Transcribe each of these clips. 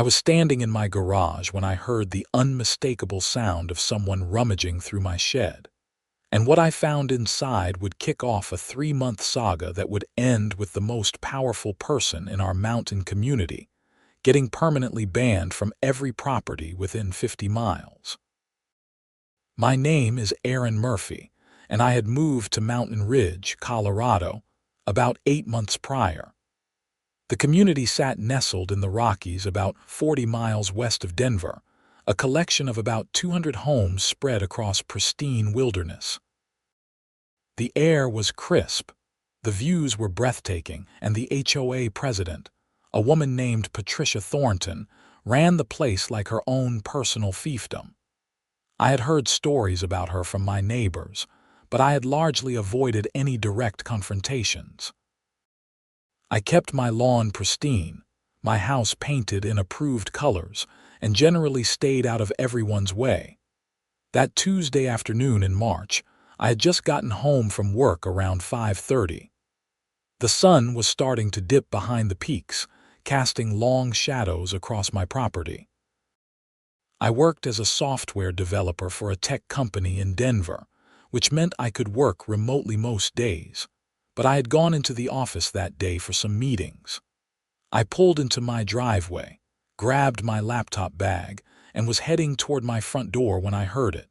I was standing in my garage when I heard the unmistakable sound of someone rummaging through my shed. And what I found inside would kick off a 3-month saga that would end with the most powerful person in our mountain community getting permanently banned from every property within 50 miles. My name is Aaron Murphy, and I had moved to Mountain Ridge, Colorado, about 8 months prior. The community sat nestled in the Rockies about 40 miles west of Denver, a collection of about 200 homes spread across pristine wilderness. The air was crisp, the views were breathtaking, and the HOA president, a woman named Patricia Thornton, ran the place like her own personal fiefdom. I had heard stories about her from my neighbors, but I had largely avoided any direct confrontations. I kept my lawn pristine, my house painted in approved colors, and generally stayed out of everyone's way. That Tuesday afternoon in March, I had just gotten home from work around 5:30. The sun was starting to dip behind the peaks, casting long shadows across my property. I worked as a software developer for a tech company in Denver, which meant I could work remotely most days, but I had gone into the office that day for some meetings. I pulled into my driveway, grabbed my laptop bag, and was heading toward my front door when I heard it.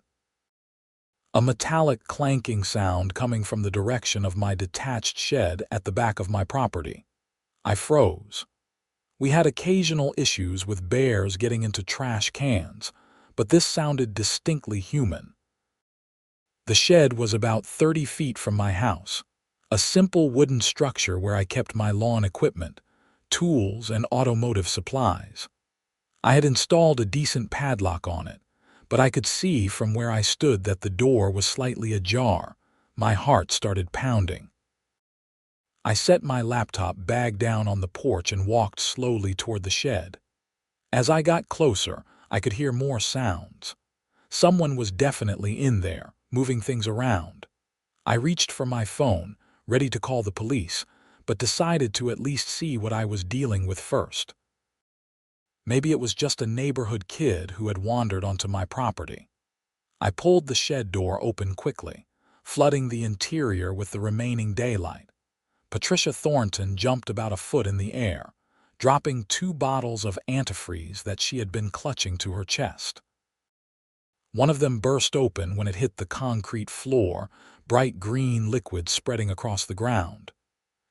A metallic clanking sound coming from the direction of my detached shed at the back of my property. I froze. We had occasional issues with bears getting into trash cans, but this sounded distinctly human. The shed was about 30 feet from my house, a simple wooden structure where I kept my lawn equipment, tools, and automotive supplies. I had installed a decent padlock on it, but I could see from where I stood that the door was slightly ajar. My heart started pounding. I set my laptop bag down on the porch and walked slowly toward the shed. As I got closer, I could hear more sounds. Someone was definitely in there, moving things around. I reached for my phone, ready to call the police, but decided to at least see what I was dealing with first. Maybe it was just a neighborhood kid who had wandered onto my property. I pulled the shed door open quickly, flooding the interior with the remaining daylight. Patricia Thornton jumped about a foot in the air, dropping 2 bottles of antifreeze that she had been clutching to her chest. One of them burst open when it hit the concrete floor, bright green liquid spreading across the ground.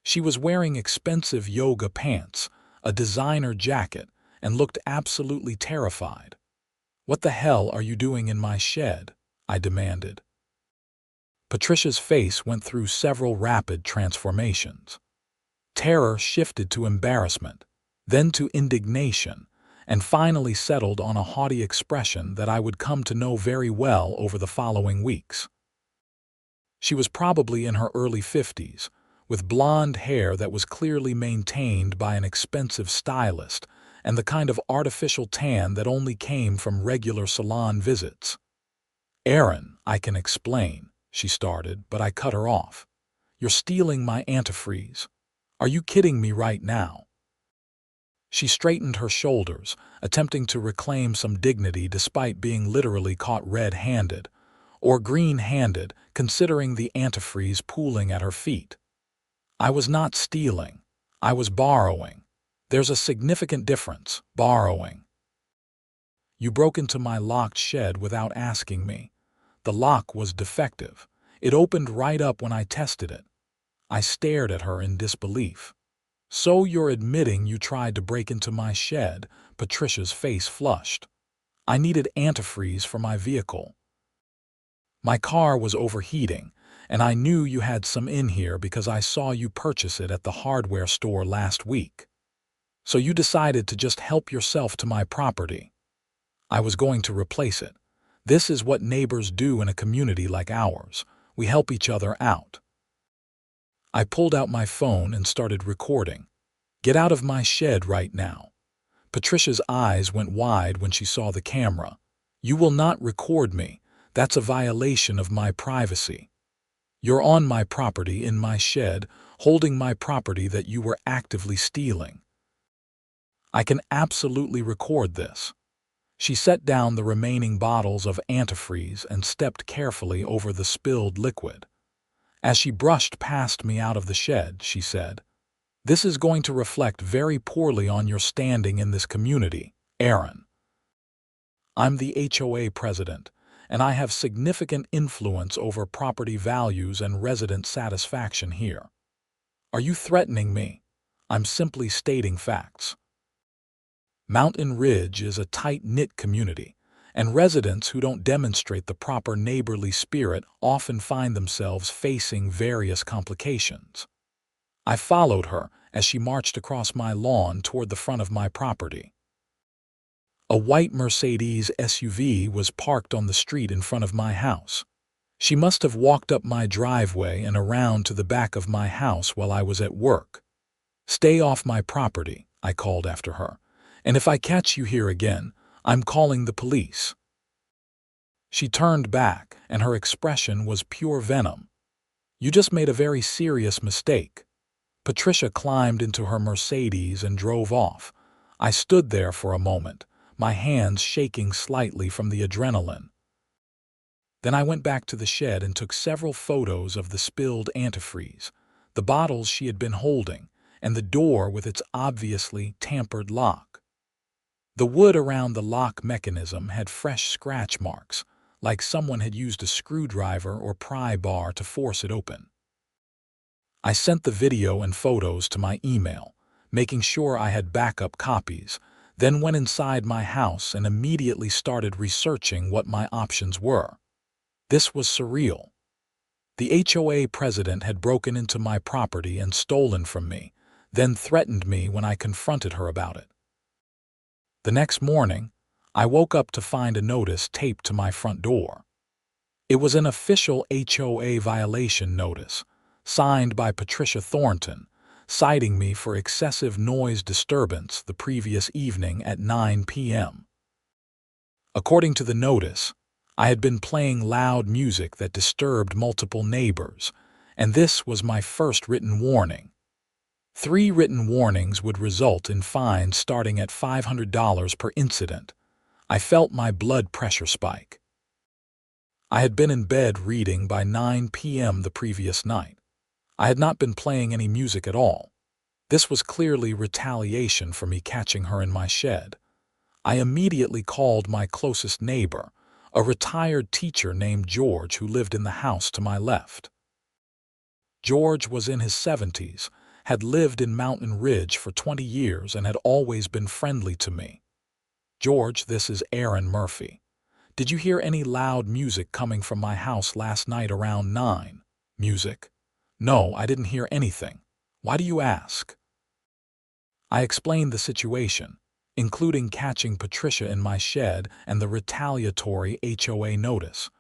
She was wearing expensive yoga pants, a designer jacket, and looked absolutely terrified. "What the hell are you doing in my shed?" I demanded. Patricia's face went through several rapid transformations. Terror shifted to embarrassment, then to indignation, and finally settled on a haughty expression that I would come to know very well over the following weeks. She was probably in her early 50s, with blonde hair that was clearly maintained by an expensive stylist and the kind of artificial tan that only came from regular salon visits. "Aaron, I can explain," she started, but I cut her off. "You're stealing my antifreeze. Are you kidding me right now?" She straightened her shoulders, attempting to reclaim some dignity despite being literally caught red-handed, or green-handed, considering the antifreeze pooling at her feet. "I was not stealing. I was borrowing. There's a significant difference, borrowing. You broke into my locked shed without asking me. The lock was defective. It opened right up when I tested it." I stared at her in disbelief. "So you're admitting you tried to break into my shed?" Patricia's face flushed. "I needed antifreeze for my vehicle. My car was overheating, and I knew you had some in here because I saw you purchase it at the hardware store last week. So you decided to just help yourself to my property. I was going to replace it. This is what neighbors do in a community like ours. We help each other out." I pulled out my phone and started recording. "Get out of my shed right now." Patricia's eyes went wide when she saw the camera. "You will not record me. That's a violation of my privacy. You're on my property in my shed, holding my property that you were actively stealing." I can absolutely record this." She set down the remaining bottles of antifreeze and stepped carefully over the spilled liquid. As she brushed past me out of the shed, she said, "This is going to reflect very poorly on your standing in this community, Aaron. I'm the HOA president, and I have significant influence over property values and resident satisfaction here. Are you threatening me? I'm simply stating facts." Mountain Ridge is a tight-knit community, and residents who don't demonstrate the proper neighborly spirit often find themselves facing various complications. I followed her as she marched across my lawn toward the front of my property. A white Mercedes SUV was parked on the street in front of my house. She must have walked up my driveway and around to the back of my house while I was at work. "Stay off my property," I called after her, "and if I catch you here again, I'm calling the police." She turned back, and her expression was pure venom. "You just made a very serious mistake." Patricia climbed into her Mercedes and drove off. I stood there for a moment, my hands shaking slightly from the adrenaline. Then I went back to the shed and took several photos of the spilled antifreeze, the bottles she had been holding, and the door with its obviously tampered lock. The wood around the lock mechanism had fresh scratch marks, like someone had used a screwdriver or pry bar to force it open. I sent the video and photos to my email, making sure I had backup copies, then went inside my house and immediately started researching what my options were. This was surreal. The HOA president had broken into my property and stolen from me, then threatened me when I confronted her about it. The next morning, I woke up to find a notice taped to my front door. It was an official HOA violation notice, signed by Patricia Thornton, citing me for excessive noise disturbance the previous evening at 9 p.m. According to the notice, I had been playing loud music that disturbed multiple neighbors, and this was my first written warning. 3 written warnings would result in fines starting at $500 per incident. I felt my blood pressure spike. I had been in bed reading by 9 p.m. the previous night. I had not been playing any music at all. This was clearly retaliation for me catching her in my shed. I immediately called my closest neighbor, a retired teacher named George who lived in the house to my left. George was in his 70s, had lived in Mountain Ridge for 20 years and had always been friendly to me. "George, this is Aaron Murphy. Did you hear any loud music coming from my house last night around 9? Music? No, I didn't hear anything. Why do you ask?" I explained the situation, including catching Patricia in my shed and the retaliatory HOA notice.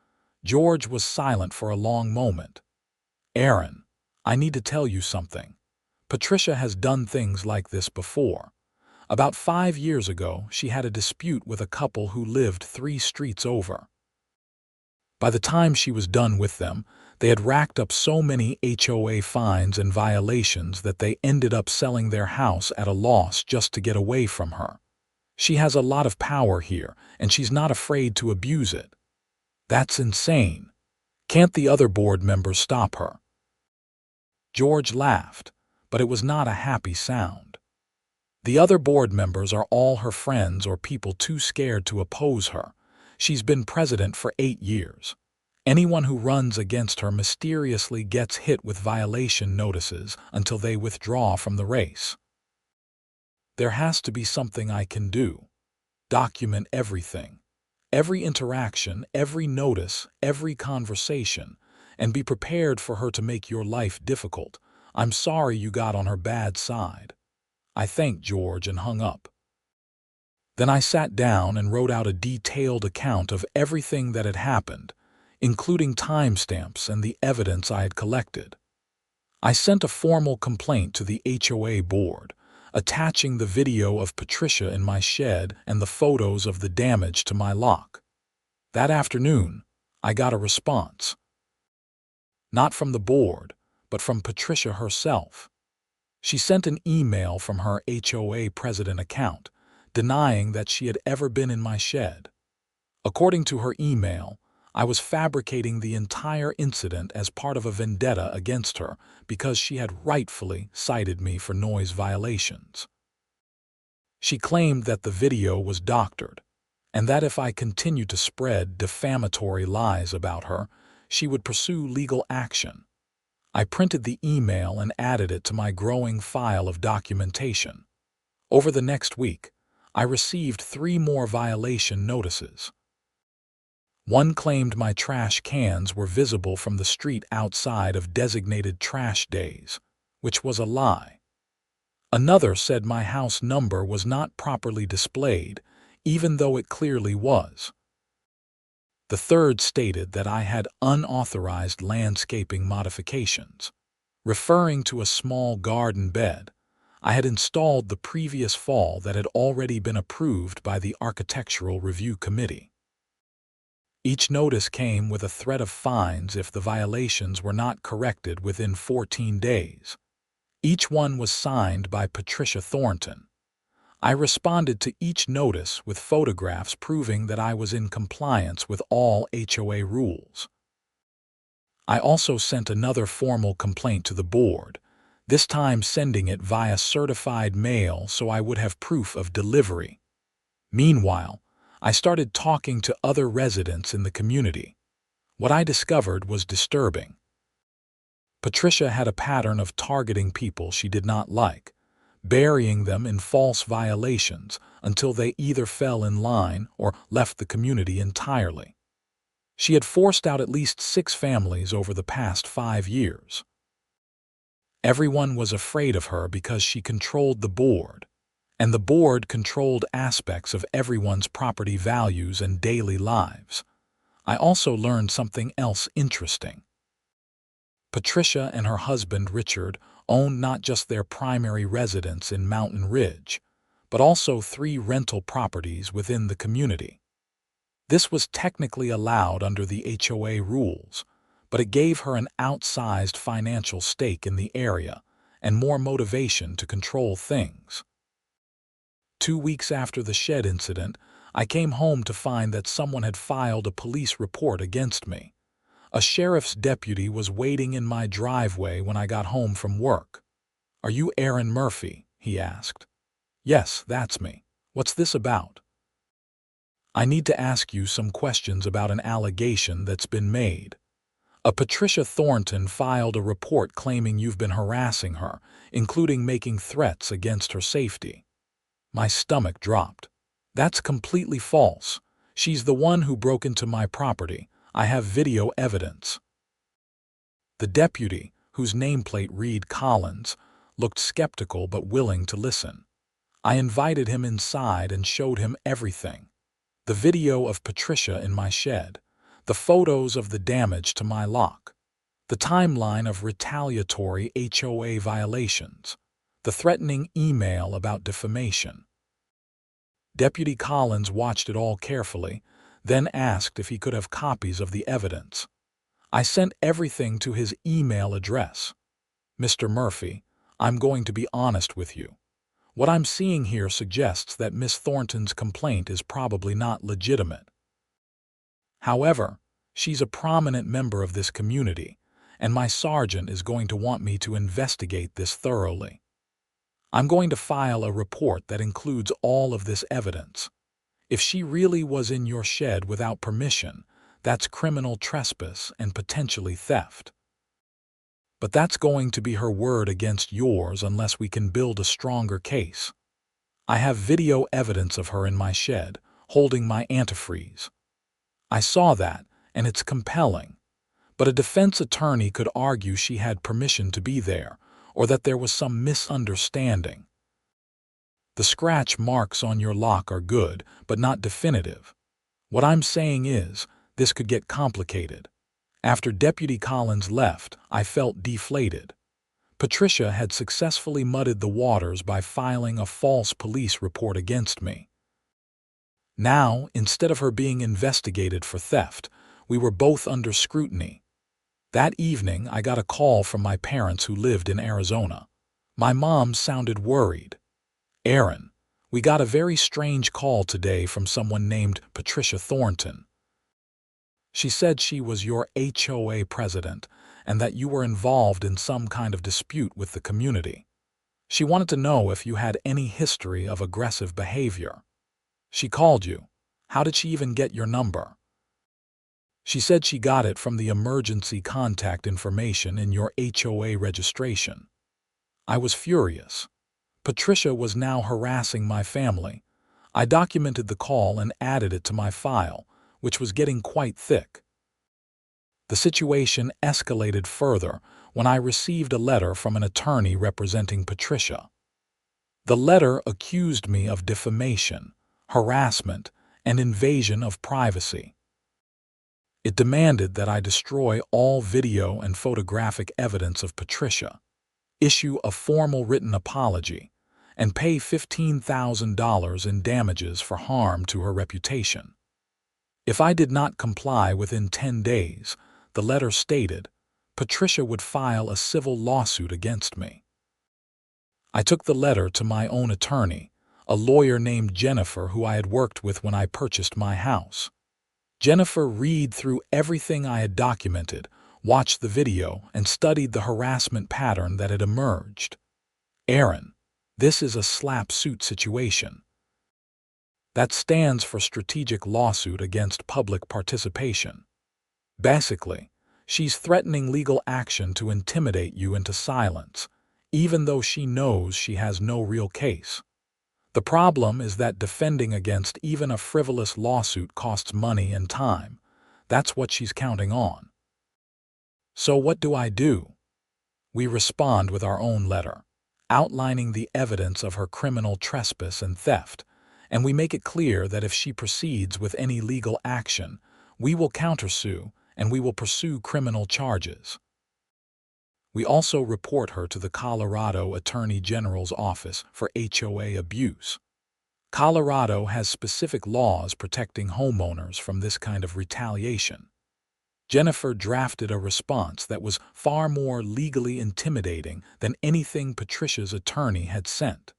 George was silent for a long moment. "Aaron, I need to tell you something. Patricia has done things like this before. About 5 years ago, she had a dispute with a couple who lived 3 streets over. By the time she was done with them, they had racked up so many HOA fines and violations that they ended up selling their house at a loss just to get away from her. She has a lot of power here, and she's not afraid to abuse it. That's insane. Can't the other board members stop her?" George laughed, but it was not a happy sound. "The other board members are all her friends or people too scared to oppose her. She's been president for 8 years. Anyone who runs against her mysteriously gets hit with violation notices until they withdraw from the race. There has to be something I can do. Document everything. Every interaction, every notice, every conversation, and be prepared for her to make your life difficult. I'm sorry you got on her bad side." I thanked George and hung up. Then I sat down and wrote out a detailed account of everything that had happened, including timestamps and the evidence I had collected. I sent a formal complaint to the HOA board, attaching the video of Patricia in my shed and the photos of the damage to my lock. That afternoon, I got a response. Not from the board, but from Patricia herself. She sent an email from her HOA president account, denying that she had ever been in my shed. According to her email, I was fabricating the entire incident as part of a vendetta against her because she had rightfully cited me for noise violations. She claimed that the video was doctored, and that if I continued to spread defamatory lies about her, she would pursue legal action. I printed the email and added it to my growing file of documentation. Over the next week, I received 3 more violation notices. One claimed my trash cans were visible from the street outside of designated trash days, which was a lie. Another said my house number was not properly displayed, even though it clearly was. The third stated that I had unauthorized landscaping modifications. Referring to a small garden bed I had installed the previous fall that had already been approved by the Architectural Review Committee. Each notice came with a threat of fines if the violations were not corrected within 14 days. Each one was signed by Patricia Thornton. I responded to each notice with photographs proving that I was in compliance with all HOA rules. I also sent another formal complaint to the board, this time sending it via certified mail so I would have proof of delivery. Meanwhile, I started talking to other residents in the community. What I discovered was disturbing. Patricia had a pattern of targeting people she did not like, burying them in false violations until they either fell in line or left the community entirely. She had forced out at least 6 families over the past 5 years. Everyone was afraid of her because she controlled the board, and the board controlled aspects of everyone's property values and daily lives. I also learned something else interesting. Patricia and her husband Richard owned not just their primary residence in Mountain Ridge, but also 3 rental properties within the community. This was technically allowed under the HOA rules, but it gave her an outsized financial stake in the area and more motivation to control things. 2 weeks after the shed incident, I came home to find that someone had filed a police report against me. A sheriff's deputy was waiting in my driveway when I got home from work. "Are you Aaron Murphy?" he asked. "Yes, that's me. What's this about?" "I need to ask you some questions about an allegation that's been made. A Patricia Thornton filed a report claiming you've been harassing her, including making threats against her safety." My stomach dropped. "That's completely false. She's the one who broke into my property. I have video evidence." The deputy, whose nameplate read Collins, looked skeptical but willing to listen. I invited him inside and showed him everything. The video of Patricia in my shed, the photos of the damage to my lock, the timeline of retaliatory HOA violations, the threatening email about defamation. Deputy Collins watched it all carefully, then asked if he could have copies of the evidence. I sent everything to his email address. "Mr. Murphy, I'm going to be honest with you. What I'm seeing here suggests that Miss Thornton's complaint is probably not legitimate. However, she's a prominent member of this community, and my sergeant is going to want me to investigate this thoroughly. I'm going to file a report that includes all of this evidence. If she really was in your shed without permission, that's criminal trespass and potentially theft. But that's going to be her word against yours unless we can build a stronger case. I have video evidence of her in my shed, holding my antifreeze. I saw that, and it's compelling. But a defense attorney could argue she had permission to be there, or that there was some misunderstanding. The scratch marks on your lock are good, but not definitive. What I'm saying is, this could get complicated. After Deputy Collins left, I felt deflated. Patricia had successfully muddied the waters by filing a false police report against me. Now, instead of her being investigated for theft, we were both under scrutiny. That evening, I got a call from my parents who lived in Arizona. My mom sounded worried. "Aaron, we got a very strange call today from someone named Patricia Thornton. She said she was your HOA president and that you were involved in some kind of dispute with the community. She wanted to know if you had any history of aggressive behavior. She called you. How did she even get your number?" "She said she got it from the emergency contact information in your HOA registration." I was furious. Patricia was now harassing my family. I documented the call and added it to my file, which was getting quite thick. The situation escalated further when I received a letter from an attorney representing Patricia. The letter accused me of defamation, harassment, and invasion of privacy. It demanded that I destroy all video and photographic evidence of Patricia, issue a formal written apology, and pay $15,000 in damages for harm to her reputation. If I did not comply within 10 days, the letter stated, Patricia would file a civil lawsuit against me. I took the letter to my own attorney, a lawyer named Jennifer who I had worked with when I purchased my house. Jennifer read through everything I had documented, watched the video, and studied the harassment pattern that had emerged. "Aaron, this is a slap suit situation. That stands for strategic lawsuit against public participation. Basically, she's threatening legal action to intimidate you into silence, even though she knows she has no real case. The problem is that defending against even a frivolous lawsuit costs money and time. That's what she's counting on." So what do? We respond with our own letter, outlining the evidence of her criminal trespass and theft, and we make it clear that if she proceeds with any legal action, we will countersue and we will pursue criminal charges. We also report her to the Colorado Attorney General's Office for HOA abuse. Colorado has specific laws protecting homeowners from this kind of retaliation. Jennifer drafted a response that was far more legally intimidating than anything Patricia's attorney had sent.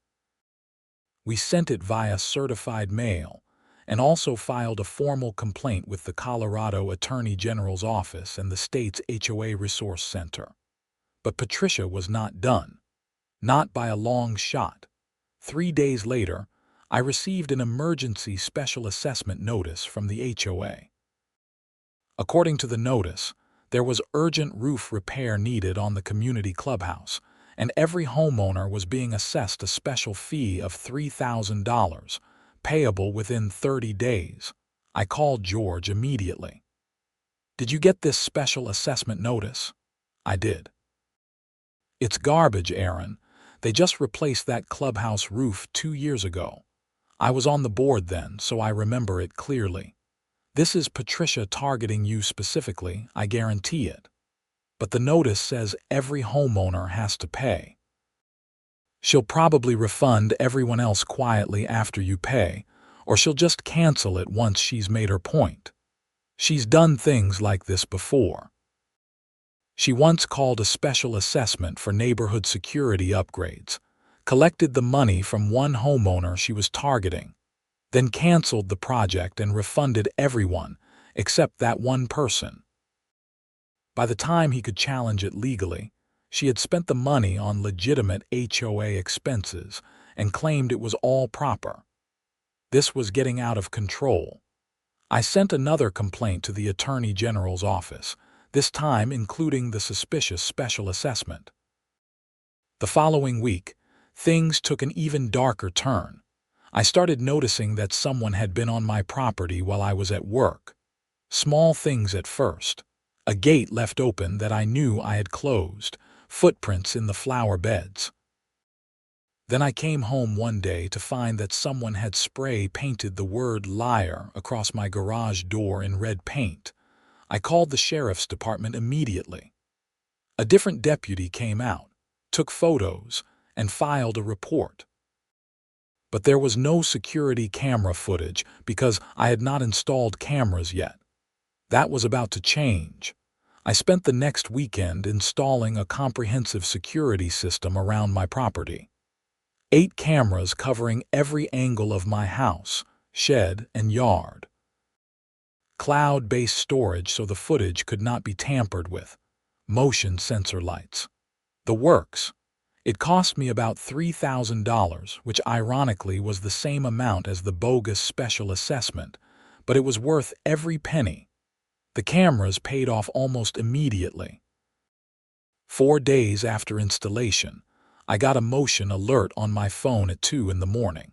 We sent it via certified mail and also filed a formal complaint with the Colorado Attorney General's Office and the state's HOA Resource Center. But Patricia was not done. Not by a long shot. 3 days later, I received an emergency special assessment notice from the HOA. According to the notice, there was urgent roof repair needed on the community clubhouse, and every homeowner was being assessed a special fee of $3,000, payable within 30 days. I called George immediately. "Did you get this special assessment notice?" I did. "It's garbage, Aaron. They just replaced that clubhouse roof 2 years ago. I was on the board then, so I remember it clearly. This is Patricia targeting you specifically, I guarantee it. But the notice says every homeowner has to pay. She'll probably refund everyone else quietly after you pay, or she'll just cancel it once she's made her point. She's done things like this before. She once called a special assessment for neighborhood security upgrades, collected the money from one homeowner she was targeting, then canceled the project and refunded everyone except that one person. By the time he could challenge it legally, she had spent the money on legitimate HOA expenses and claimed it was all proper. This was getting out of control. I sent another complaint to the Attorney General's office, this time including the suspicious special assessment. The following week, things took an even darker turn. I started noticing that someone had been on my property while I was at work. Small things at first. A gate left open that I knew I had closed, footprints in the flower beds. Then I came home one day to find that someone had spray painted the word liar across my garage door in red paint. I called the sheriff's department immediately. A different deputy came out, took photos, and filed a report. But there was no security camera footage because I had not installed cameras yet. That was about to change. I spent the next weekend installing a comprehensive security system around my property. 8 cameras covering every angle of my house, shed, and yard. Cloud-based storage so the footage could not be tampered with. Motion sensor lights. The works. It cost me about $3,000, which ironically was the same amount as the bogus special assessment, but it was worth every penny. The cameras paid off almost immediately. 4 days after installation, I got a motion alert on my phone at 2 in the morning.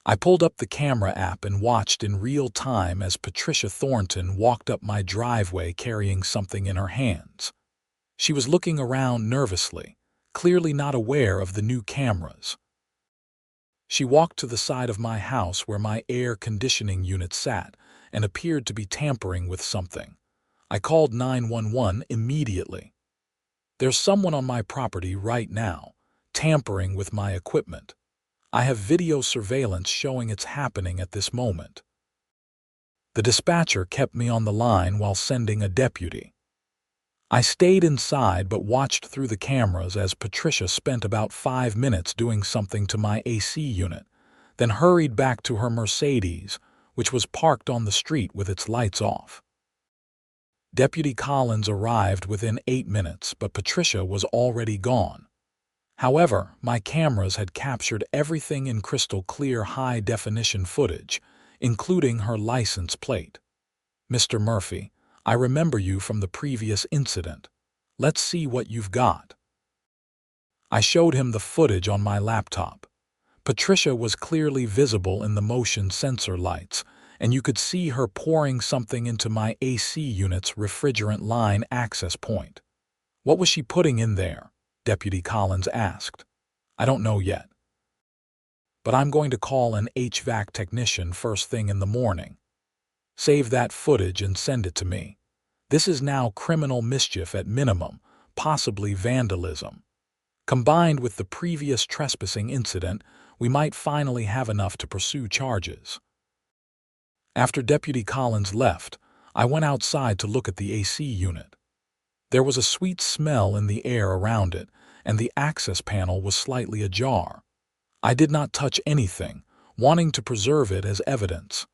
I pulled up the camera app and watched in real time as Patricia Thornton walked up my driveway carrying something in her hands. She was looking around nervously, clearly not aware of the new cameras. She walked to the side of my house where my air conditioning unit sat and appeared to be tampering with something. I called 911 immediately. There's someone on my property right now, tampering with my equipment. I have video surveillance showing it's happening at this moment. The dispatcher kept me on the line while sending a deputy. I stayed inside but watched through the cameras as Patricia spent about 5 minutes doing something to my AC unit, then hurried back to her Mercedes, which was parked on the street with its lights off. Deputy Collins arrived within 8 minutes, but Patricia was already gone. However, my cameras had captured everything in crystal clear high-definition footage, including her license plate. "Mr. Murphy, I remember you from the previous incident. Let's see what you've got." I showed him the footage on my laptop. Patricia was clearly visible in the motion sensor lights, and you could see her pouring something into my AC unit's refrigerant line access point. "What was she putting in there?" Deputy Collins asked. "I don't know yet. But I'm going to call an HVAC technician first thing in the morning. Save that footage and send it to me. This is now criminal mischief at minimum, possibly vandalism. Combined with the previous trespassing incident, we might finally have enough to pursue charges." After Deputy Collins left, I went outside to look at the AC unit. There was a sweet smell in the air around it, and the access panel was slightly ajar. I did not touch anything, wanting to preserve it as evidence.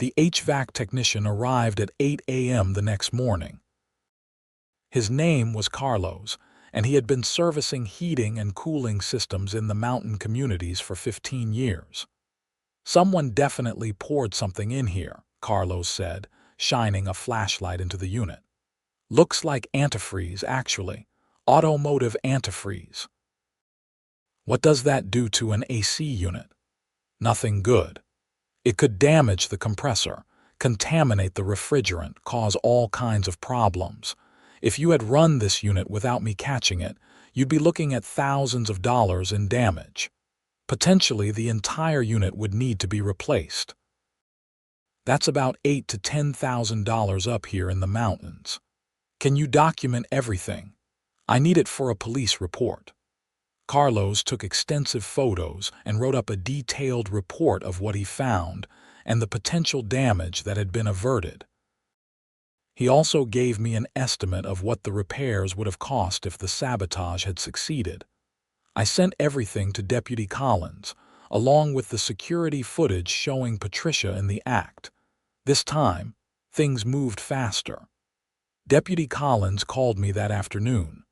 The HVAC technician arrived at 8 a.m. the next morning. His name was Carlos, and he had been servicing heating and cooling systems in the mountain communities for 15 years. "Someone definitely poured something in here," Carlos said, shining a flashlight into the unit. "Looks like antifreeze, actually. Automotive antifreeze." "What does that do to an AC unit?" "Nothing good. It could damage the compressor, contaminate the refrigerant, cause all kinds of problems. If you had run this unit without me catching it, you'd be looking at thousands of dollars in damage. Potentially, the entire unit would need to be replaced. That's about $8,000 to $10,000 up here in the mountains. Can you document everything? I need it for a police report." Carlos took extensive photos and wrote up a detailed report of what he found and the potential damage that had been averted. He also gave me an estimate of what the repairs would have cost if the sabotage had succeeded. I sent everything to Deputy Collins, along with the security footage showing Patricia in the act. This time, things moved faster. Deputy Collins called me that afternoon.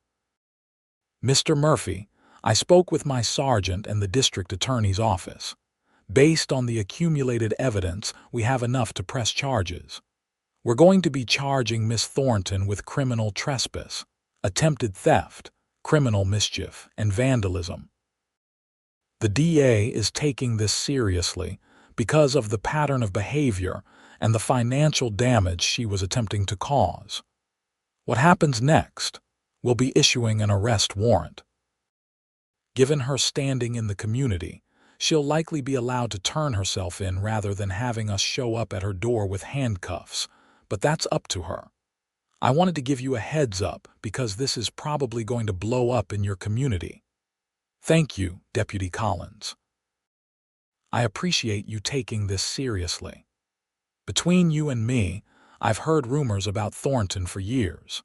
"Mr. Murphy, I spoke with my sergeant and the district attorney's office. Based on the accumulated evidence, we have enough to press charges. We're going to be charging Miss Thornton with criminal trespass, attempted theft, criminal mischief, and vandalism. The DA is taking this seriously because of the pattern of behavior and the financial damage she was attempting to cause. What happens next? We'll be issuing an arrest warrant. Given her standing in the community, she'll likely be allowed to turn herself in rather than having us show up at her door with handcuffs, but that's up to her. I wanted to give you a heads up because this is probably going to blow up in your community. Thank you, Deputy Collins. I appreciate you taking this seriously. Between you and me, I've heard rumors about Thornton for years.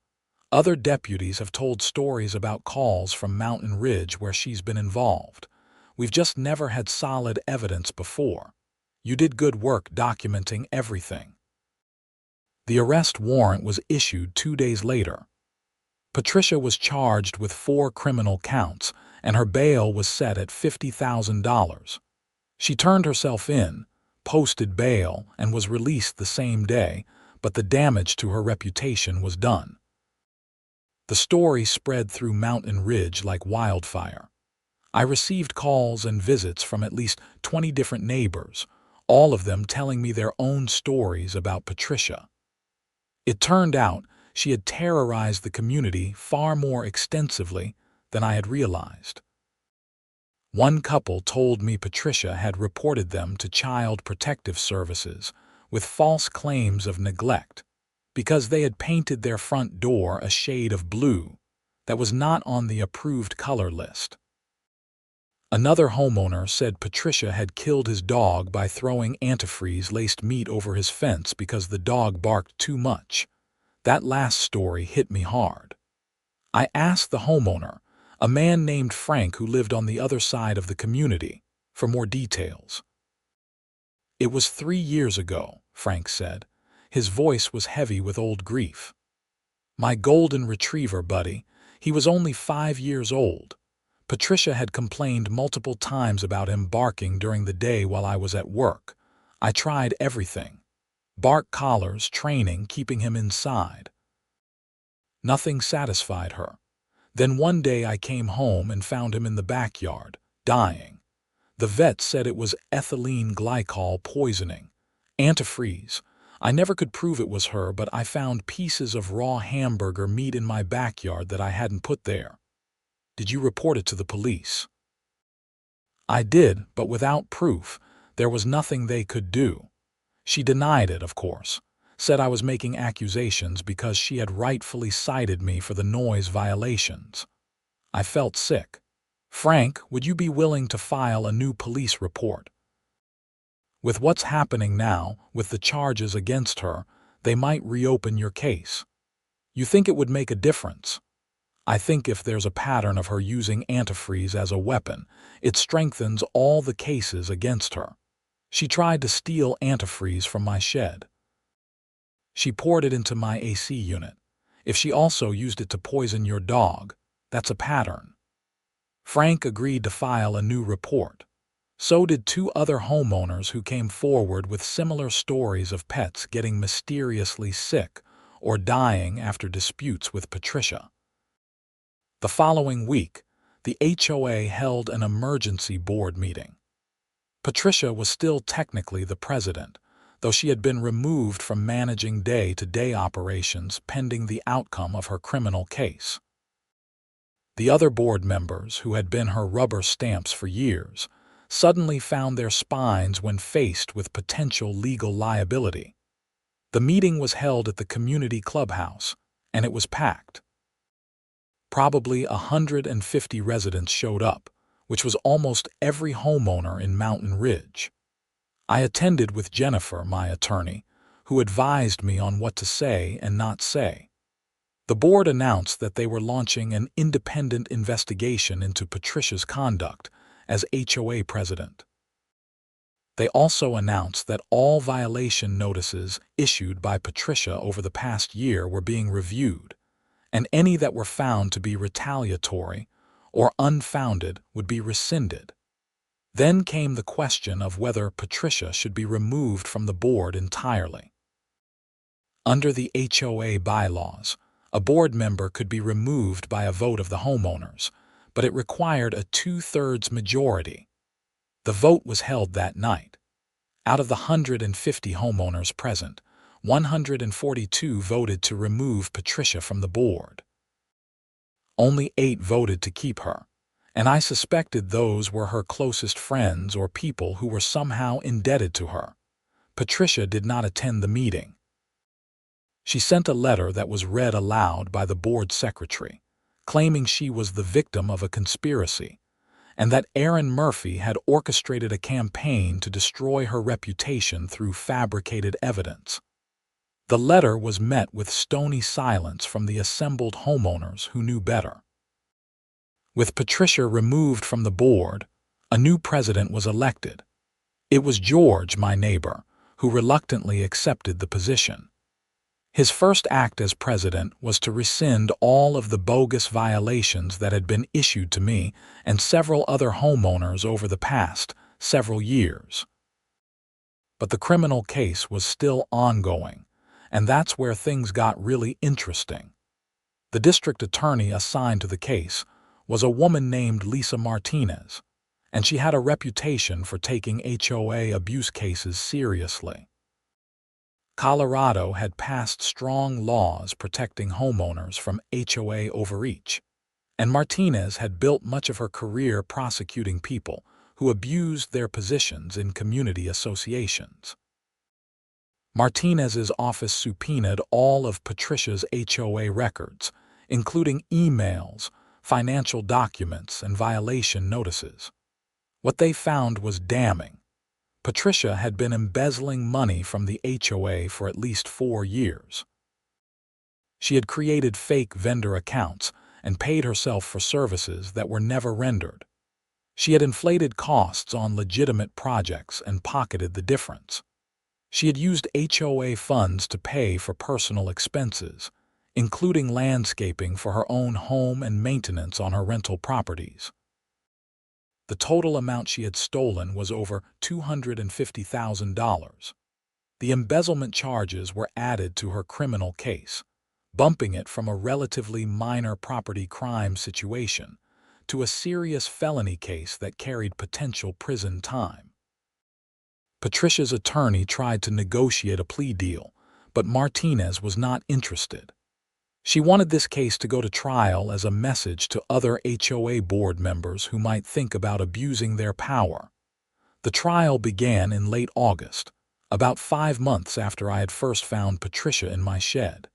Other deputies have told stories about calls from Mountain Ridge where she's been involved. We've just never had solid evidence before. You did good work documenting everything. The arrest warrant was issued 2 days later. Patricia was charged with 4 criminal counts, and her bail was set at $50,000. She turned herself in, posted bail, and was released the same day, but the damage to her reputation was done. The story spread through Mountain Ridge like wildfire. I received calls and visits from at least 20 different neighbors, all of them telling me their own stories about Patricia. It turned out she had terrorized the community far more extensively than I had realized. One couple told me Patricia had reported them to Child Protective Services with false claims of neglect because they had painted their front door a shade of blue that was not on the approved color list. Another homeowner said Patricia had killed his dog by throwing antifreeze-laced meat over his fence because the dog barked too much. That last story hit me hard. I asked the homeowner, a man named Frank who lived on the other side of the community, for more details. "It was 3 years ago," Frank said. His voice was heavy with old grief. "My golden retriever buddy, he was only 5 years old. Patricia had complained multiple times about him barking during the day while I was at work. I tried everything. Bark collars, training, keeping him inside. Nothing satisfied her. Then one day I came home and found him in the backyard, dying. The vet said it was ethylene glycol poisoning. Antifreeze. I never could prove it was her, but I found pieces of raw hamburger meat in my backyard that I hadn't put there. Did you report it to the police?" I did, but without proof. There was nothing they could do. She denied it, of course, said I was making accusations because she had rightfully cited me for the noise violations. I felt sick. "Frank, would you be willing to file a new police report? With what's happening now, with the charges against her, they might reopen your case. You think it would make a difference?" I think if there's a pattern of her using antifreeze as a weapon, it strengthens all the cases against her. She tried to steal antifreeze from my shed. She poured it into my AC unit. If she also used it to poison your dog, that's a pattern. Frank agreed to file a new report. So did 2 other homeowners who came forward with similar stories of pets getting mysteriously sick or dying after disputes with Patricia. The following week, the HOA held an emergency board meeting. Patricia was still technically the president, though she had been removed from managing day-to-day operations pending the outcome of her criminal case. The other board members, who had been her rubber stamps for years, suddenly found their spines when faced with potential legal liability. The meeting was held at the community clubhouse, and it was packed. Probably 150 residents showed up, which was almost every homeowner in Mountain Ridge. I attended with Jennifer, my attorney, who advised me on what to say and not say. The board announced that they were launching an independent investigation into Patricia's conduct as HOA president. They also announced that all violation notices issued by Patricia over the past year were being reviewed, and any that were found to be retaliatory or unfounded would be rescinded. Then came the question of whether Patricia should be removed from the board entirely. Under the HOA bylaws, a board member could be removed by a vote of the homeowners, but it required a 2/3 majority. The vote was held that night. Out of the 150 homeowners present, 142 voted to remove Patricia from the board. Only 8 voted to keep her, and I suspected those were her closest friends or people who were somehow indebted to her. Patricia did not attend the meeting. She sent a letter that was read aloud by the board secretary, claiming she was the victim of a conspiracy, and that Aaron Murphy had orchestrated a campaign to destroy her reputation through fabricated evidence. The letter was met with stony silence from the assembled homeowners who knew better. With Patricia removed from the board, a new president was elected. It was George, my neighbor, who reluctantly accepted the position. His first act as president was to rescind all of the bogus violations that had been issued to me and several other homeowners over the past several years. But the criminal case was still ongoing, and that's where things got really interesting. The district attorney assigned to the case was a woman named Lisa Martinez, and she had a reputation for taking HOA abuse cases seriously. Colorado had passed strong laws protecting homeowners from HOA overreach, and Martinez had built much of her career prosecuting people who abused their positions in community associations. Martinez's office subpoenaed all of Patricia's HOA records, including emails, financial documents, and violation notices. What they found was damning. Patricia had been embezzling money from the HOA for at least 4 years. She had created fake vendor accounts and paid herself for services that were never rendered. She had inflated costs on legitimate projects and pocketed the difference. She had used HOA funds to pay for personal expenses, including landscaping for her own home and maintenance on her rental properties. The total amount she had stolen was over $250,000. The embezzlement charges were added to her criminal case, bumping it from a relatively minor property crime situation to a serious felony case that carried potential prison time. Patricia's attorney tried to negotiate a plea deal, but Martinez was not interested. She wanted this case to go to trial as a message to other HOA board members who might think about abusing their power. The trial began in late August, about 5 months after I had first found Patricia in my shed.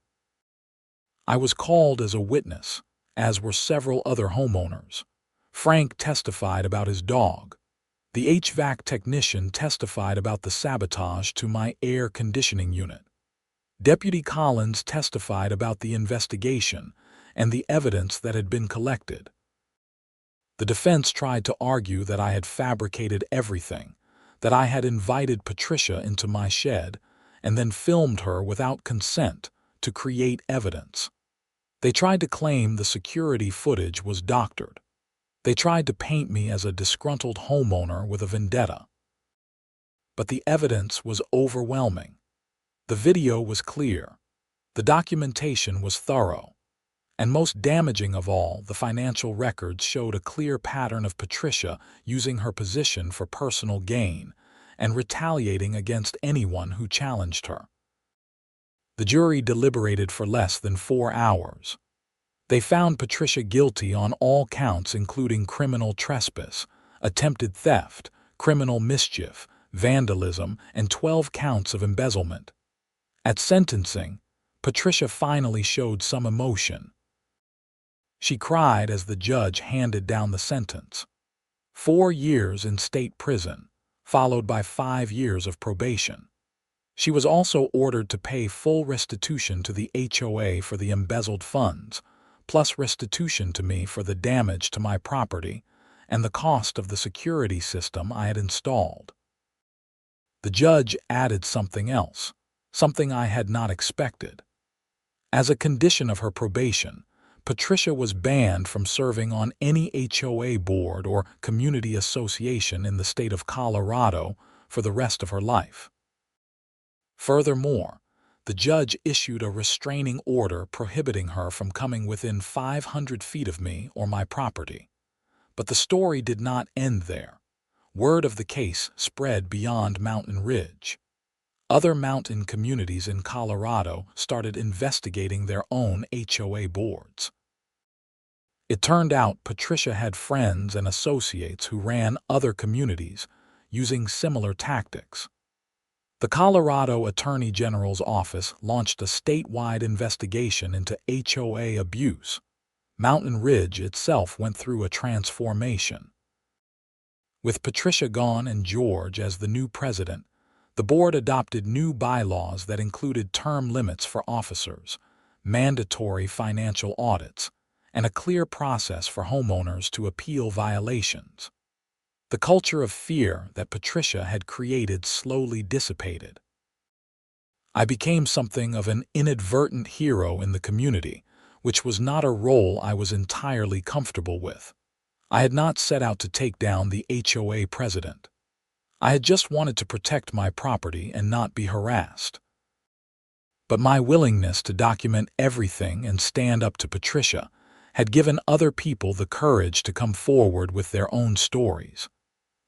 I was called as a witness, as were several other homeowners. Frank testified about his dog. The HVAC technician testified about the sabotage to my air conditioning unit. Deputy Collins testified about the investigation and the evidence that had been collected. The defense tried to argue that I had fabricated everything, that I had invited Patricia into my shed and then filmed her without consent to create evidence. They tried to claim the security footage was doctored. They tried to paint me as a disgruntled homeowner with a vendetta. But the evidence was overwhelming. The video was clear. The documentation was thorough. And most damaging of all, the financial records showed a clear pattern of Patricia using her position for personal gain and retaliating against anyone who challenged her. The jury deliberated for less than 4 hours. They found Patricia guilty on all counts including criminal trespass, attempted theft, criminal mischief, vandalism, and 12 counts of embezzlement. At sentencing, Patricia finally showed some emotion. She cried as the judge handed down the sentence. 4 years in state prison, followed by 5 years of probation. She was also ordered to pay full restitution to the HOA for the embezzled funds, plus restitution to me for the damage to my property and the cost of the security system I had installed. The judge added something else, something I had not expected. As a condition of her probation, Patricia was banned from serving on any HOA board or community association in the state of Colorado for the rest of her life. Furthermore, the judge issued a restraining order prohibiting her from coming within 500 feet of me or my property. But the story did not end there. Word of the case spread beyond Mountain Ridge. Other mountain communities in Colorado started investigating their own HOA boards. It turned out Patricia had friends and associates who ran other communities using similar tactics. The Colorado Attorney General's office launched a statewide investigation into HOA abuse. Mountain Ridge itself went through a transformation. With Patricia gone and George as the new president, The board adopted new bylaws that included term limits for officers, mandatory financial audits, and a clear process for homeowners to appeal violations. The culture of fear that Patricia had created slowly dissipated. I became something of an inadvertent hero in the community, which was not a role I was entirely comfortable with. I had not set out to take down the HOA president. I had just wanted to protect my property and not be harassed. But my willingness to document everything and stand up to Patricia had given other people the courage to come forward with their own stories.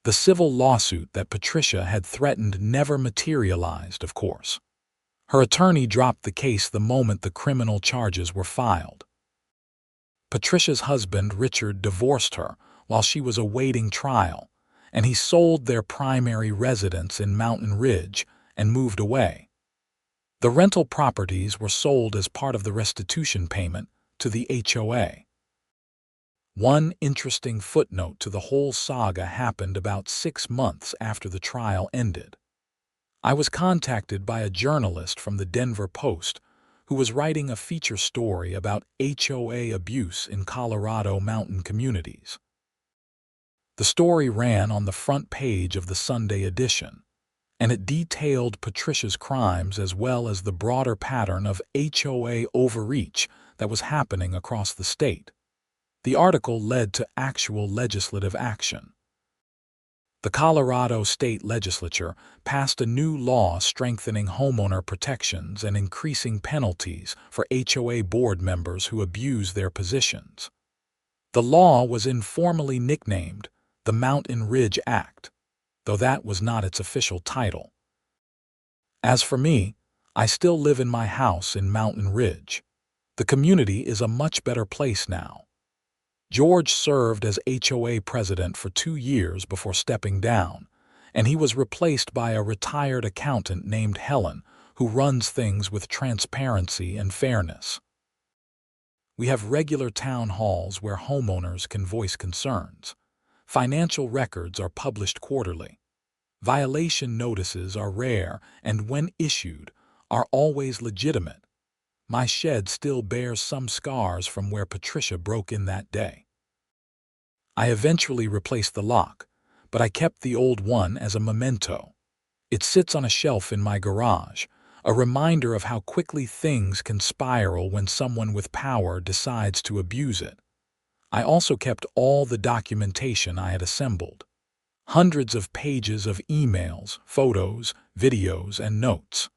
The civil lawsuit that Patricia had threatened never materialized, of course. Her attorney dropped the case the moment the criminal charges were filed. Patricia's husband, Richard, divorced her while she was awaiting trial, and he sold their primary residence in Mountain Ridge and moved away. The rental properties were sold as part of the restitution payment to the HOA. One interesting footnote to the whole saga happened about 6 months after the trial ended. I was contacted by a journalist from the Denver Post who was writing a feature story about HOA abuse in Colorado mountain communities. The story ran on the front page of the Sunday edition, and it detailed Patricia's crimes as well as the broader pattern of HOA overreach that was happening across the state. The article led to actual legislative action. The Colorado State Legislature passed a new law strengthening homeowner protections and increasing penalties for HOA board members who abuse their positions. The law was informally nicknamed the Mountain Ridge Act, though that was not its official title. As for me, I still live in my house in Mountain Ridge. The community is a much better place now. George served as HOA president for 2 years before stepping down, and he was replaced by a retired accountant named Helen, who runs things with transparency and fairness. We have regular town halls where homeowners can voice concerns. Financial records are published quarterly. Violation notices are rare and, when issued, are always legitimate. My shed still bears some scars from where Patricia broke in that day. I eventually replaced the lock, but I kept the old one as a memento. It sits on a shelf in my garage, a reminder of how quickly things can spiral when someone with power decides to abuse it. I also kept all the documentation I had assembled. Hundreds of pages of emails, photos, videos, and notes.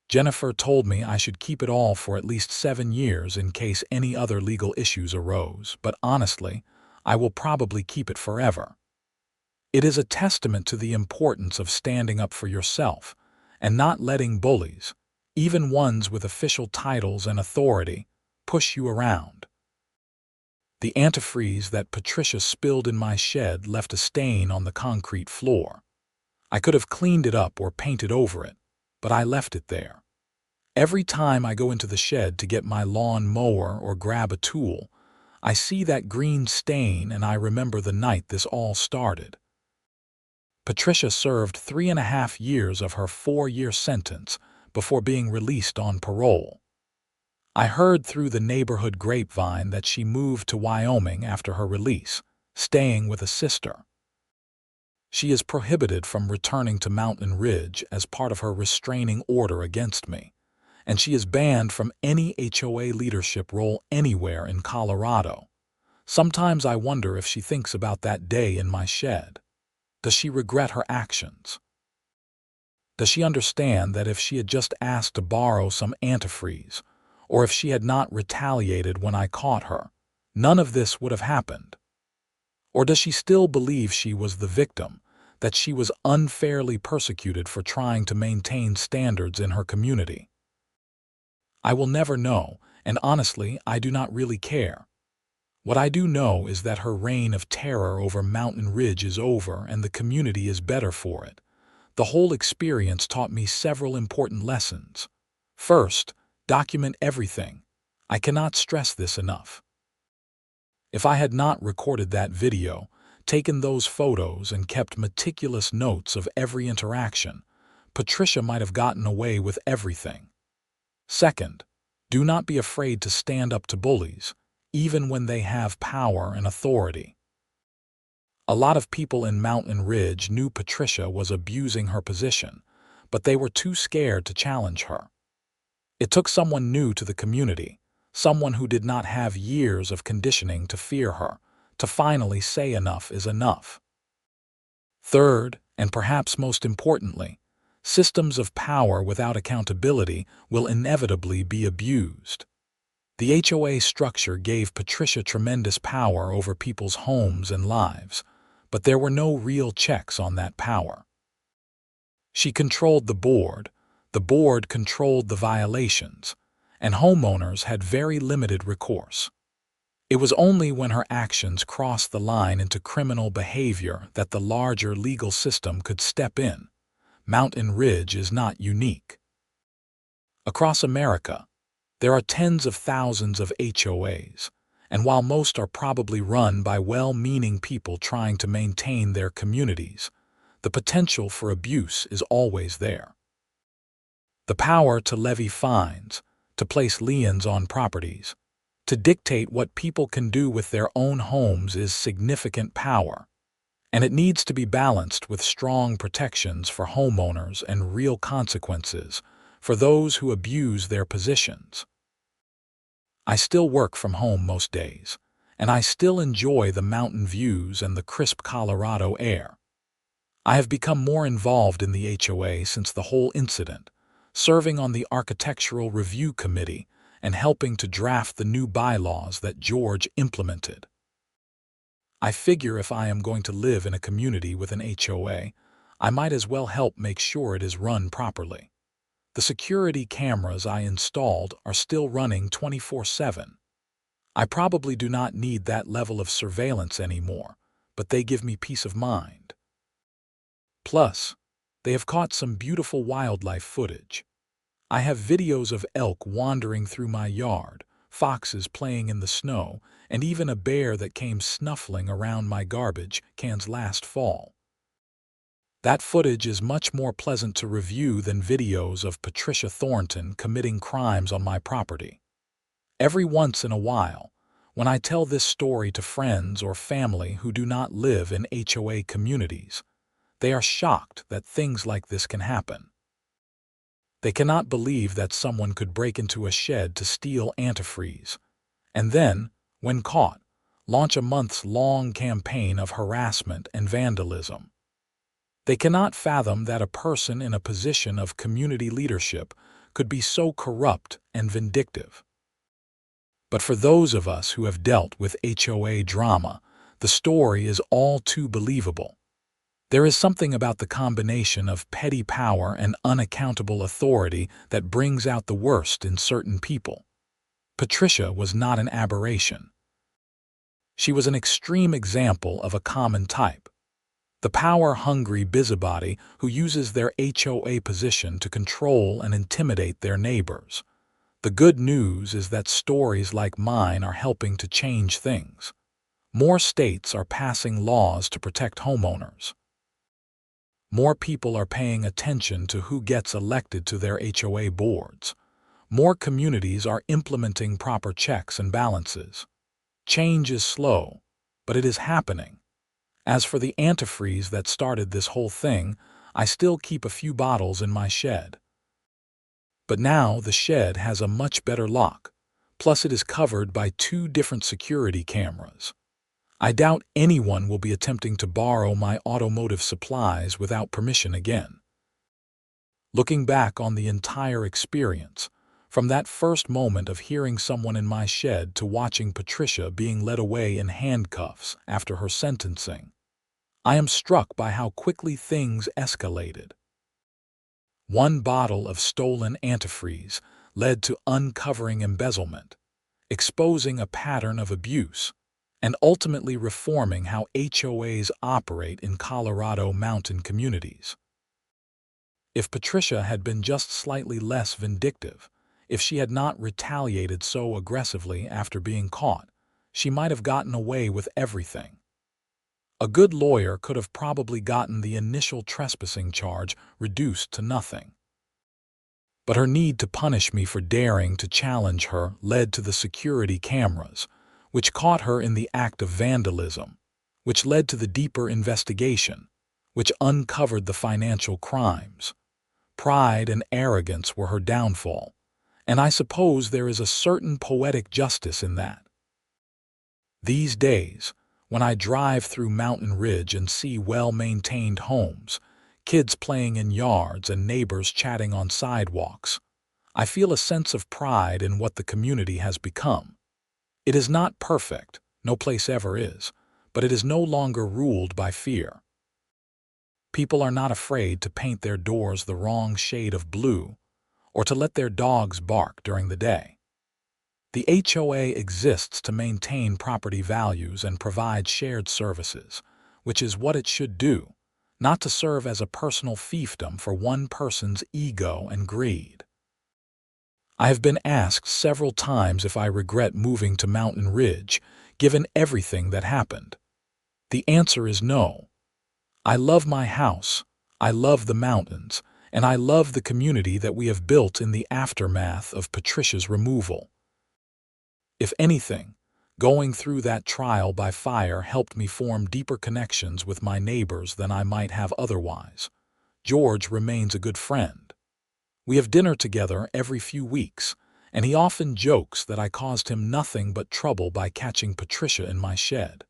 Jennifer told me I should keep it all for at least 7 years in case any other legal issues arose, but honestly, I will probably keep it forever. It is a testament to the importance of standing up for yourself and not letting bullies, even ones with official titles and authority, push you around. The antifreeze that Patricia spilled in my shed left a stain on the concrete floor. I could have cleaned it up or painted over it, but I left it there. Every time I go into the shed to get my lawn mower or grab a tool, I see that green stain and I remember the night this all started. Patricia served 3.5 years of her 4-year sentence before being released on parole. I heard through the neighborhood grapevine that she moved to Wyoming after her release, staying with a sister. She is prohibited from returning to Mountain Ridge as part of her restraining order against me, and she is banned from any HOA leadership role anywhere in Colorado. Sometimes I wonder if she thinks about that day in my shed. Does she regret her actions? Does she understand that if she had just asked to borrow some antifreeze, or if she had not retaliated when I caught her, none of this would have happened? Or does she still believe she was the victim, that she was unfairly persecuted for trying to maintain standards in her community? I will never know, and honestly, I do not really care. What I do know is that her reign of terror over Mountain Ridge is over and the community is better for it. The whole experience taught me several important lessons. First, document everything. I cannot stress this enough. If I had not recorded that video, taken those photos and kept meticulous notes of every interaction, Patricia might have gotten away with everything. Second, do not be afraid to stand up to bullies, even when they have power and authority. A lot of people in Mountain Ridge knew Patricia was abusing her position, but they were too scared to challenge her. It took someone new to the community, someone who did not have years of conditioning to fear her, to finally say enough is enough. Third, and perhaps most importantly, systems of power without accountability will inevitably be abused. The HOA structure gave Patricia tremendous power over people's homes and lives, but there were no real checks on that power. She controlled the board controlled the violations, and homeowners had very limited recourse. It was only when her actions crossed the line into criminal behavior that the larger legal system could step in. Mountain Ridge is not unique. Across America, there are tens of thousands of HOAs, and while most are probably run by well-meaning people trying to maintain their communities, the potential for abuse is always there. The power to levy fines, to place liens on properties, to dictate what people can do with their own homes is significant power, and it needs to be balanced with strong protections for homeowners and real consequences for those who abuse their positions. I still work from home most days, and I still enjoy the mountain views and the crisp Colorado air. I have become more involved in the HOA since the whole incident, serving on the Architectural Review Committee and helping to draft the new bylaws that George implemented. I figure if I am going to live in a community with an HOA, I might as well help make sure it is run properly. The security cameras I installed are still running 24/7. I probably do not need that level of surveillance anymore, but they give me peace of mind. Plus, they have caught some beautiful wildlife footage. I have videos of elk wandering through my yard, foxes playing in the snow, and even a bear that came snuffling around my garbage cans last fall. That footage is much more pleasant to review than videos of Patricia Thornton committing crimes on my property. Every once in a while, when I tell this story to friends or family who do not live in HOA communities, they are shocked that things like this can happen. They cannot believe that someone could break into a shed to steal antifreeze, and then, when caught, launch a months-long campaign of harassment and vandalism. They cannot fathom that a person in a position of community leadership could be so corrupt and vindictive. But for those of us who have dealt with HOA drama, the story is all too believable. There is something about the combination of petty power and unaccountable authority that brings out the worst in certain people. Patricia was not an aberration. She was an extreme example of a common type. The power-hungry busybody who uses their HOA position to control and intimidate their neighbors. The good news is that stories like mine are helping to change things. More states are passing laws to protect homeowners. More people are paying attention to who gets elected to their HOA boards. More communities are implementing proper checks and balances. Change is slow, but it is happening. As for the antifreeze that started this whole thing, I still keep a few bottles in my shed. But now the shed has a much better lock, plus it is covered by 2 different security cameras. I doubt anyone will be attempting to borrow my automotive supplies without permission again. Looking back on the entire experience, from that first moment of hearing someone in my shed to watching Patricia being led away in handcuffs after her sentencing, I am struck by how quickly things escalated. One bottle of stolen antifreeze led to uncovering embezzlement, exposing a pattern of abuse, and ultimately reforming how HOAs operate in Colorado mountain communities. If Patricia had been just slightly less vindictive, if she had not retaliated so aggressively after being caught, she might have gotten away with everything. A good lawyer could have probably gotten the initial trespassing charge reduced to nothing. But her need to punish me for daring to challenge her led to the security cameras, which caught her in the act of vandalism, which led to the deeper investigation, which uncovered the financial crimes. Pride and arrogance were her downfall, and I suppose there is a certain poetic justice in that. These days, when I drive through Mountain Ridge and see well-maintained homes, kids playing in yards and neighbors chatting on sidewalks, I feel a sense of pride in what the community has become. It is not perfect, no place ever is, but it is no longer ruled by fear. People are not afraid to paint their doors the wrong shade of blue or to let their dogs bark during the day. The HOA exists to maintain property values and provide shared services, which is what it should do, not to serve as a personal fiefdom for one person's ego and greed. I have been asked several times if I regret moving to Mountain Ridge, given everything that happened. The answer is no. I love my house, I love the mountains, and I love the community that we have built in the aftermath of Patricia's removal. If anything, going through that trial by fire helped me form deeper connections with my neighbors than I might have otherwise. George remains a good friend. We have dinner together every few weeks, and he often jokes that I caused him nothing but trouble by catching Patricia in my shed.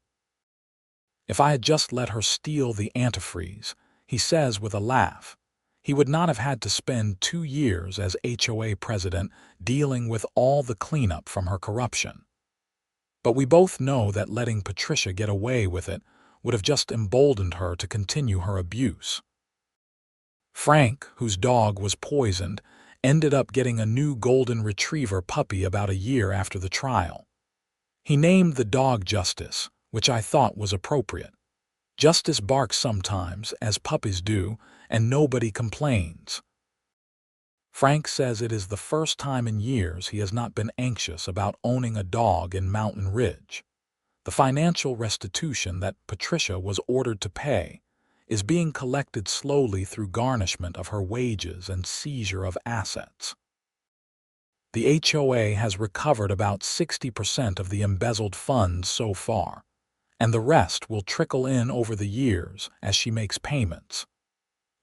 If I had just let her steal the antifreeze, he says with a laugh, he would not have had to spend 2 years as HOA president dealing with all the cleanup from her corruption. But we both know that letting Patricia get away with it would have just emboldened her to continue her abuse. Frank, whose dog was poisoned, ended up getting a new golden retriever puppy about a year after the trial. He named the dog Justice, which I thought was appropriate. Justice barks sometimes, as puppies do, and nobody complains. Frank says it is the first time in years he has not been anxious about owning a dog in Mountain Ridge. The financial restitution that Patricia was ordered to pay is being collected slowly through garnishment of her wages and seizure of assets. The HOA has recovered about 60% of the embezzled funds so far, and the rest will trickle in over the years as she makes payments.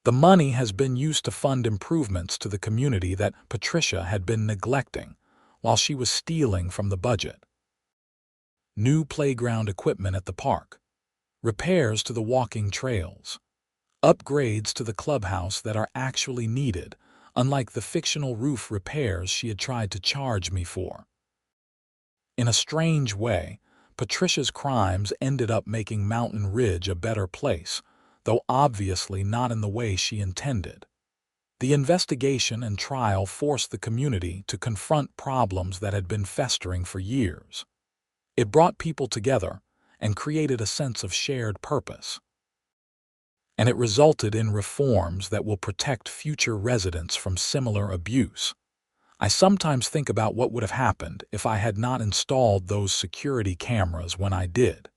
The money has been used to fund improvements to the community that Patricia had been neglecting while she was stealing from the budget. New playground equipment at the park, repairs to the walking trails, upgrades to the clubhouse that are actually needed, unlike the fictional roof repairs she had tried to charge me for. In a strange way, Patricia's crimes ended up making Mountain Ridge a better place, though obviously not in the way she intended. The investigation and trial forced the community to confront problems that had been festering for years. It brought people together and created a sense of shared purpose. And it resulted in reforms that will protect future residents from similar abuse. I sometimes think about what would have happened if I had not installed those security cameras when I did.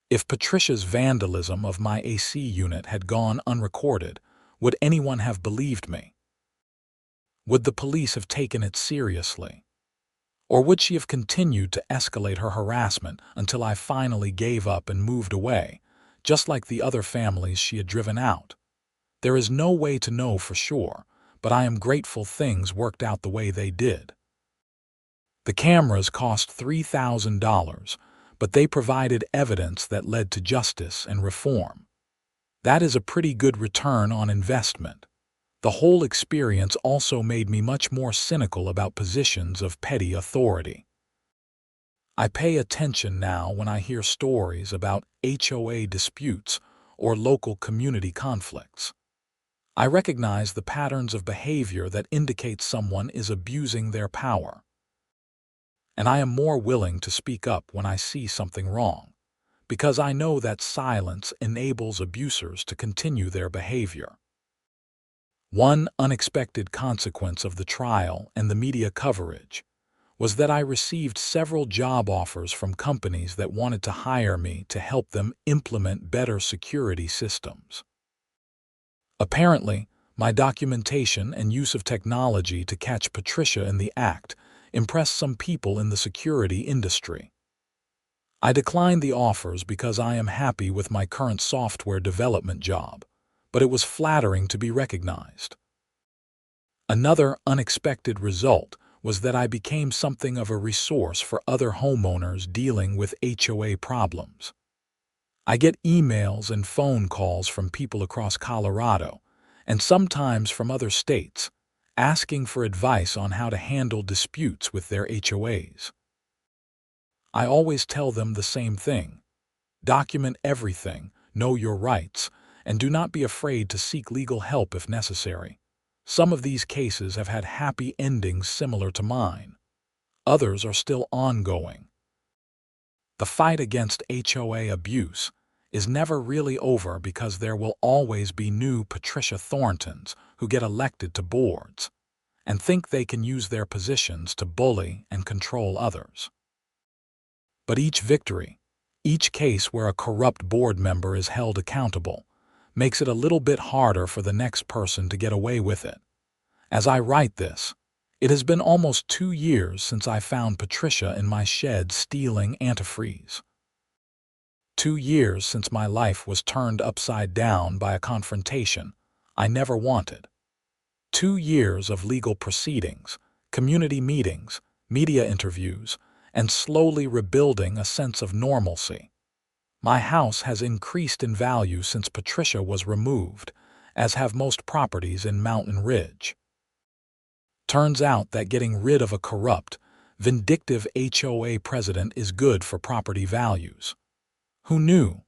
If Patricia's vandalism of my AC unit had gone unrecorded, would anyone have believed me? Would the police have taken it seriously? Or would she have continued to escalate her harassment until I finally gave up and moved away, just like the other families she had driven out? There is no way to know for sure, but I am grateful things worked out the way they did. The cameras cost $3,000, but they provided evidence that led to justice and reform. That is a pretty good return on investment. The whole experience also made me much more cynical about positions of petty authority. I pay attention now when I hear stories about HOA disputes or local community conflicts. I recognize the patterns of behavior that indicate someone is abusing their power. And I am more willing to speak up when I see something wrong, because I know that silence enables abusers to continue their behavior. One unexpected consequence of the trial and the media coverage was that I received several job offers from companies that wanted to hire me to help them implement better security systems. Apparently, my documentation and use of technology to catch Patricia in the act impressed some people in the security industry. I declined the offers because I am happy with my current software development job, but it was flattering to be recognized. Another unexpected result was that I became something of a resource for other homeowners dealing with HOA problems. I get emails and phone calls from people across Colorado, and sometimes from other states, asking for advice on how to handle disputes with their HOAs. I always tell them the same thing: document everything, know your rights, and do not be afraid to seek legal help if necessary. Some of these cases have had happy endings similar to mine. Others are still ongoing. The fight against HOA abuse is never really over because there will always be new Patricia Thorntons who get elected to boards and think they can use their positions to bully and control others. But each victory, each case where a corrupt board member is held accountable, makes it a little bit harder for the next person to get away with it. As I write this, it has been almost 2 years since I found Patricia in my shed stealing antifreeze. 2 years since my life was turned upside down by a confrontation I never wanted. 2 years of legal proceedings, community meetings, media interviews, and slowly rebuilding a sense of normalcy. My house has increased in value since Patricia was removed, as have most properties in Mountain Ridge. Turns out that getting rid of a corrupt, vindictive HOA president is good for property values. Who knew?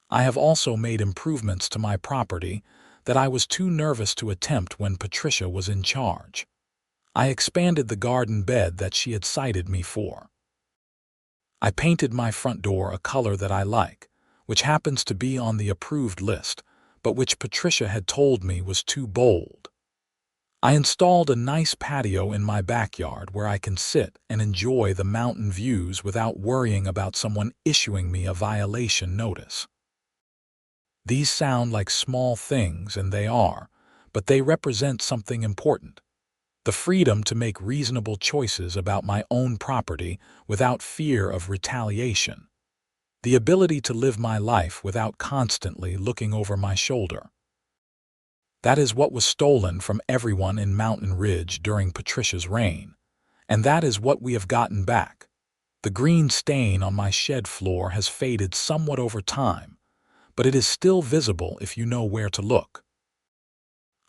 I have also made improvements to my property that I was too nervous to attempt when Patricia was in charge. I expanded the garden bed that she had cited me for. I painted my front door a color that I like, which happens to be on the approved list, but which Patricia had told me was too bold. I installed a nice patio in my backyard where I can sit and enjoy the mountain views without worrying about someone issuing me a violation notice. These sound like small things, and they are, but they represent something important: the freedom to make reasonable choices about my own property without fear of retaliation. The ability to live my life without constantly looking over my shoulder. That is what was stolen from everyone in Mountain Ridge during Patricia's reign, and that is what we have gotten back. The green stain on my shed floor has faded somewhat over time, but it is still visible if you know where to look.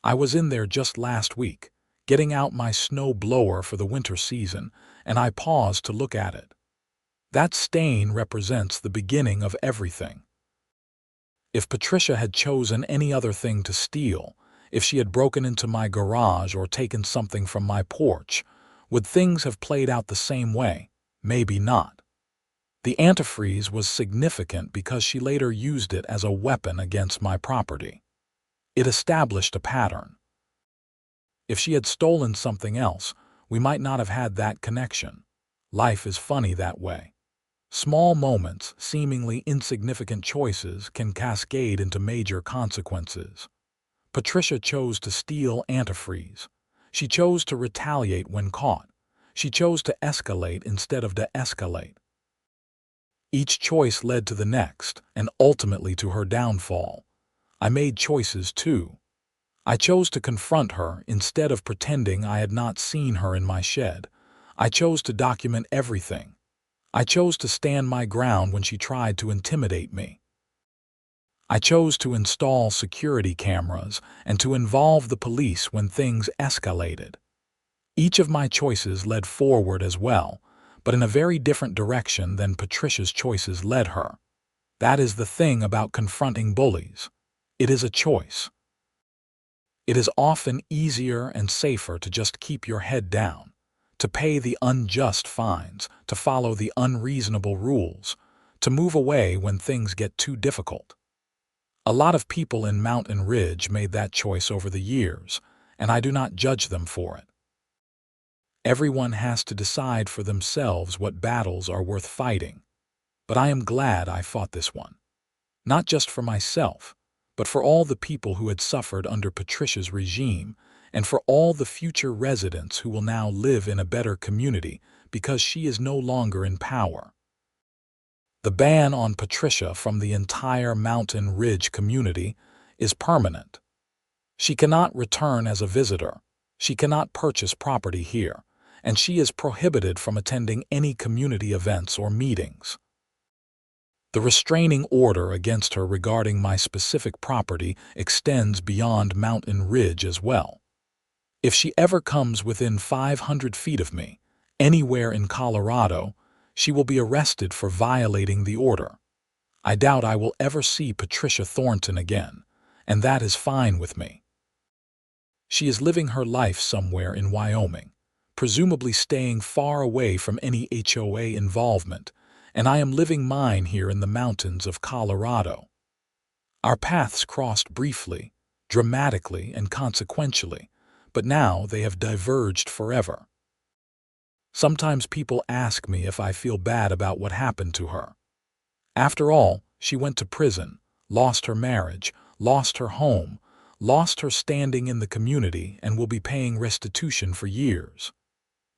I was in there just last week, getting out my snow blower for the winter season, and I paused to look at it. That stain represents the beginning of everything. If Patricia had chosen any other thing to steal, if she had broken into my garage or taken something from my porch, would things have played out the same way? Maybe not. The antifreeze was significant because she later used it as a weapon against my property. It established a pattern. If she had stolen something else, we might not have had that connection. Life is funny that way. Small moments, seemingly insignificant choices can cascade into major consequences. Patricia chose to steal antifreeze. She chose to retaliate when caught. She chose to escalate instead of de-escalate. Each choice led to the next, and ultimately to her downfall. I made choices too. I chose to confront her instead of pretending I had not seen her in my shed. I chose to document everything. I chose to stand my ground when she tried to intimidate me. I chose to install security cameras and to involve the police when things escalated. Each of my choices led forward as well, but in a very different direction than Patricia's choices led her. That is the thing about confronting bullies. It is a choice. It is often easier and safer to just keep your head down, to pay the unjust fines, to follow the unreasonable rules, to move away when things get too difficult. A lot of people in Mountain Ridge made that choice over the years, and I do not judge them for it. Everyone has to decide for themselves what battles are worth fighting. But I am glad I fought this one. Not just for myself, but for all the people who had suffered under Patricia's regime, and for all the future residents who will now live in a better community because she is no longer in power. The ban on Patricia from the entire Mountain Ridge community is permanent. She cannot return as a visitor, she cannot purchase property here, and she is prohibited from attending any community events or meetings. The restraining order against her regarding my specific property extends beyond Mountain Ridge as well. If she ever comes within 500 feet of me, anywhere in Colorado, she will be arrested for violating the order. I doubt I will ever see Patricia Thornton again, and that is fine with me. She is living her life somewhere in Wyoming, presumably staying far away from any HOA involvement, and I am living mine here in the mountains of Colorado. Our paths crossed briefly, dramatically, and consequentially, but now they have diverged forever. Sometimes people ask me if I feel bad about what happened to her. After all, she went to prison, lost her marriage, lost her home, lost her standing in the community, and will be paying restitution for years.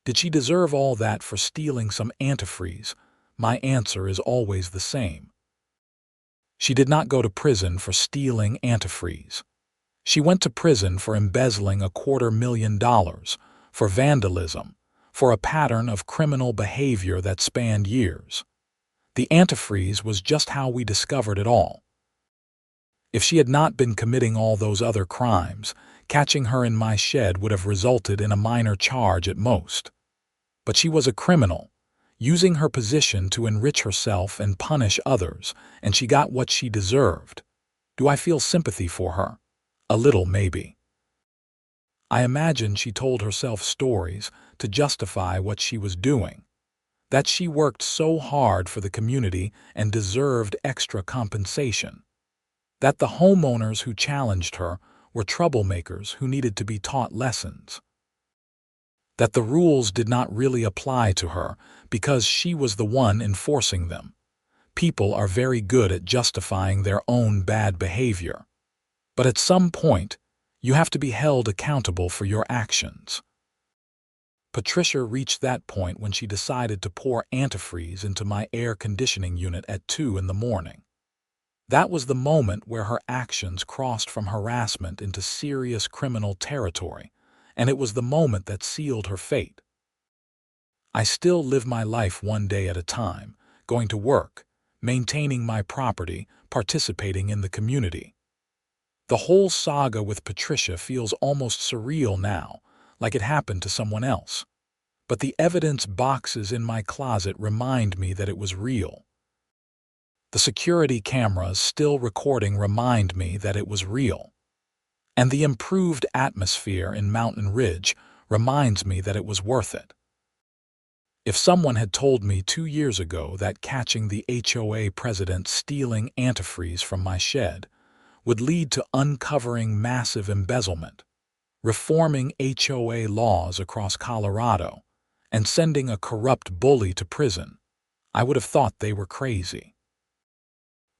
Did she deserve all that for stealing some antifreeze? My answer is always the same. She did not go to prison for stealing antifreeze. She went to prison for embezzling $250,000, for vandalism, for a pattern of criminal behavior that spanned years. The antifreeze was just how we discovered it all. If she had not been committing all those other crimes, catching her in my shed would have resulted in a minor charge at most. But she was a criminal, using her position to enrich herself and punish others, and she got what she deserved. Do I feel sympathy for her? A little, maybe. I imagine she told herself stories to justify what she was doing, that she worked so hard for the community and deserved extra compensation, that the homeowners who challenged her were troublemakers who needed to be taught lessons, that the rules did not really apply to her because she was the one enforcing them. People are very good at justifying their own bad behavior, but at some point, you have to be held accountable for your actions. Patricia reached that point when she decided to pour antifreeze into my air conditioning unit at 2 in the morning. That was the moment where her actions crossed from harassment into serious criminal territory, and it was the moment that sealed her fate. I still live my life one day at a time, going to work, maintaining my property, participating in the community. The whole saga with Patricia feels almost surreal now, like it happened to someone else. But the evidence boxes in my closet remind me that it was real. The security cameras still recording remind me that it was real. And the improved atmosphere in Mountain Ridge reminds me that it was worth it. If someone had told me 2 years ago that catching the HOA president stealing antifreeze from my shed would lead to uncovering massive embezzlement, reforming HOA laws across Colorado, and sending a corrupt bully to prison, I would have thought they were crazy.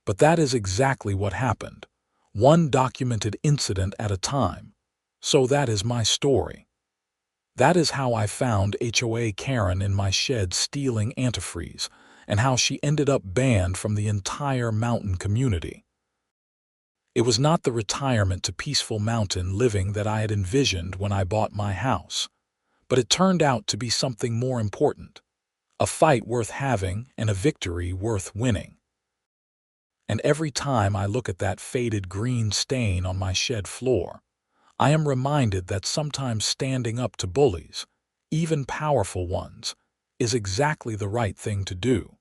But that is exactly what happened, one documented incident at a time. So that is my story. That is how I found HOA Karen in my shed stealing antifreeze, and how she ended up banned from the entire mountain community. It was not the retirement to peaceful mountain living that I had envisioned when I bought my house, but it turned out to be something more important, a fight worth having and a victory worth winning. And every time I look at that faded green stain on my shed floor, I am reminded that sometimes standing up to bullies, even powerful ones, is exactly the right thing to do.